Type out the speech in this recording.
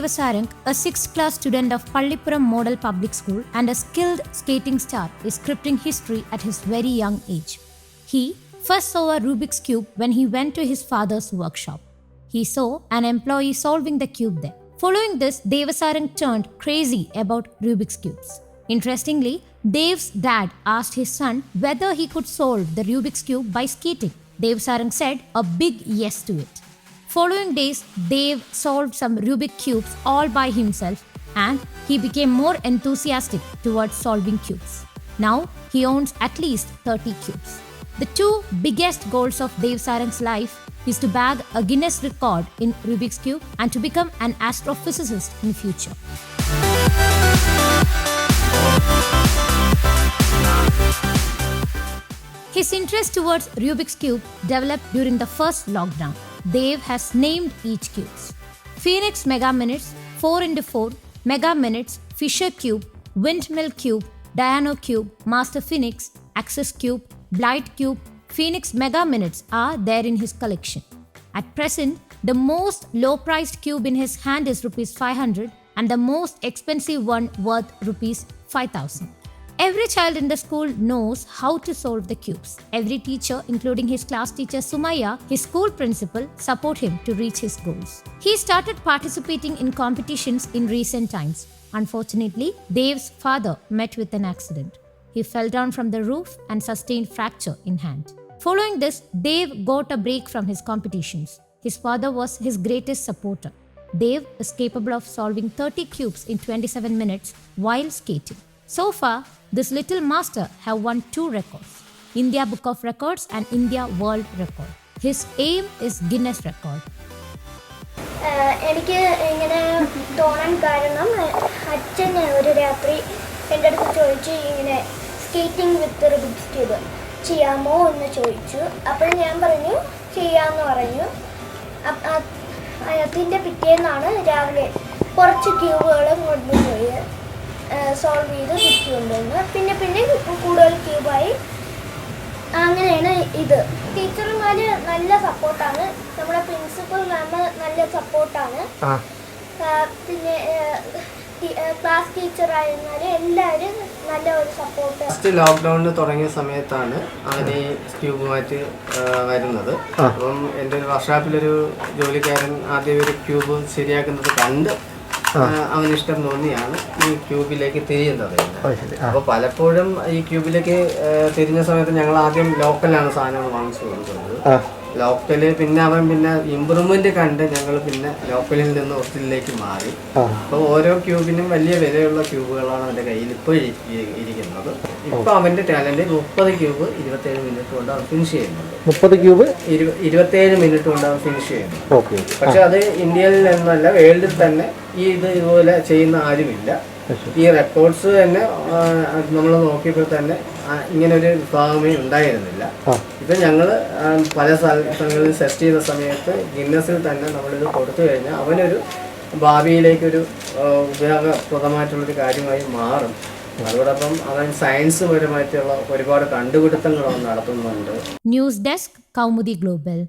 Devsarang, a 6th class student of Pallipuram Model Public School and a skilled skating star, is scripting history at his very young age. He first saw a Rubik's Cube when he went to his father's workshop. He saw an employee solving the cube there. Following this, Devsarang turned crazy about Rubik's Cubes. Interestingly, Dev's dad asked his son whether he could solve the Rubik's Cube by skating. Devsarang said a big yes to it. Following days, Dev solved some Rubik cubes all by himself and he became more enthusiastic towards solving cubes. Now, he owns at least 30 cubes. The two biggest goals of Devsarang's life is to bag a Guinness record in Rubik's Cube and to become an astrophysicist in future. His interest towards Rubik's Cube developed during the first lockdown. Dev has named each cubes: Phoenix Megaminits, 4x4, Megaminits, Fisher Cube, Windmill Cube, Diano Cube, Master Phoenix, Access Cube, Blide Cube, Phoenix Megaminits are there in his collection. At present, the most low-priced cube in his hand is ₹500 and the most expensive one worth ₹5,000. Every child in the school knows how to solve the cubes. Every teacher, including his class teacher Sumayya, his school principal, support him to reach his goals. He started participating in competitions in recent times. Unfortunately, Dev's father met with an accident. He fell down from the roof and sustained fracture in hand. Following this, Dev got a break from his competitions. His father was his greatest supporter. Dev is capable of solving 30 cubes in 27 minutes while skating. So far, this little master have won 2 records, India Book of Records and India World Record. His aim is Guinness record. എനിക്ക് ഇങ്ങനെ തോന്നാൻ കാരണം അച്ഛൻ ഒരു രാത്രി എൻ്റെ അടുത്ത് ചോദിച്ചു ഇങ്ങനെ സ്കേറ്റിംഗ് വിത്ത് റുബിക്സ് ക്യൂബ് ചെയ്യാമോ എന്ന് ചോദിച്ചു. അപ്പോൾ ഞാൻ പറഞ്ഞു ചെയ്യാമെന്ന് പറഞ്ഞു. അതിൻ്റെ പിറ്റേന്നാണ് രാവിലെ കുറച്ച് ക്യൂബുകളും കൊണ്ടുപോയി സോൾവ് ചെയ്ത് തിരിച്ചു കൊണ്ടുവന്ന് പിന്നെ കൂടുതൽ ക്യൂബായി. അങ്ങനെയാണ് ഇത്. ടീച്ചർമാർ നല്ല സപ്പോർട്ടാണ്, നമ്മുടെ പ്രിൻസിപ്പൽ മാം നല്ല സപ്പോർട്ടാണ്, പിന്നെ ക്ലാസ് ടീച്ചർ ആയിരുന്നാലും എല്ലാവരും നല്ല ഒരു സപ്പോർട്ട്. ഫസ്റ്റ് ലോക്ക്ഡൗണിൽ തുടങ്ങിയ സമയത്താണ് അവന് ഈ ക്യൂബുമായിട്ട് വരുന്നത്. അപ്പം എൻ്റെ ഒരു വർക്ക്ഷോപ്പിലൊരു ജോലിക്കാരൻ ആദ്യം ഒരു ക്യൂബ് ശരിയാക്കുന്നത് കണ്ട് അവന് ഇഷ്ടം തോന്നിയാണ് ഈ ക്യൂബിലേക്ക് തിരിയുന്നത്. അപ്പോൾ പലപ്പോഴും ഈ ക്യൂബിലേക്ക് തിരിഞ്ഞ സമയത്ത് ഞങ്ങൾ ആദ്യം ലോക്കലാണ് സാധനങ്ങൾ വാങ്ങിച്ചു കൊടുക്കുന്നത്. ലോക്കല് പിന്നെ അവൻ ഇമ്പ്രൂവ്മെന്റ് കണ്ട് ഞങ്ങൾ പിന്നെ ലോക്കലിൽ നിന്ന് ഒറിജിനലിലേക്ക് മാറി. അപ്പോൾ ഓരോ ക്യൂബിനും വലിയ വിലയുള്ള ക്യൂബുകളാണ് അവൻ്റെ കയ്യിൽ ഇപ്പോൾ ഇരിക്കുന്നത്. ഇപ്പൊ അവന്റെ ടാലന്റ് 30 ക്യൂബ് 27 മിനിറ്റ് കൊണ്ട് അവൻ ഫിനിഷ് ചെയ്യുന്നുണ്ട്. 30 ക്യൂബ് 27 മിനിറ്റ് കൊണ്ട് അവൻ ഫിനിഷ് ചെയ്യുന്നു. പക്ഷെ അത് ഇന്ത്യയിൽ നിന്നല്ല, വേൾഡിൽ തന്നെ ഇതുപോലെ ചെയ്യുന്ന ആരുമില്ല. ഈ റെക്കോർഡ്സ് തന്നെ നമ്മൾ നോക്കിയപ്പോൾ തന്നെ ഇങ്ങനൊരു വിഭാഗമേ ഉണ്ടായിരുന്നില്ല. ഇപ്പം ഞങ്ങൾ പല സ്ഥലങ്ങളിൽ സെർച്ച് ചെയ്ത സമയത്ത് ഗിന്നസിൽ തന്നെ നമ്മളിത് കൊടുത്തു കഴിഞ്ഞാൽ അവനൊരു ഭാവിയിലേക്കൊരു ഉപയോഗപ്രദമായിട്ടുള്ളൊരു കാര്യമായി മാറും. അതോടൊപ്പം അവൻ സയൻസ് പരമായിട്ടുള്ള ഒരുപാട് കണ്ടുപിടുത്തങ്ങൾ നടത്തുന്നുണ്ട്. News desk, Kaumudi global.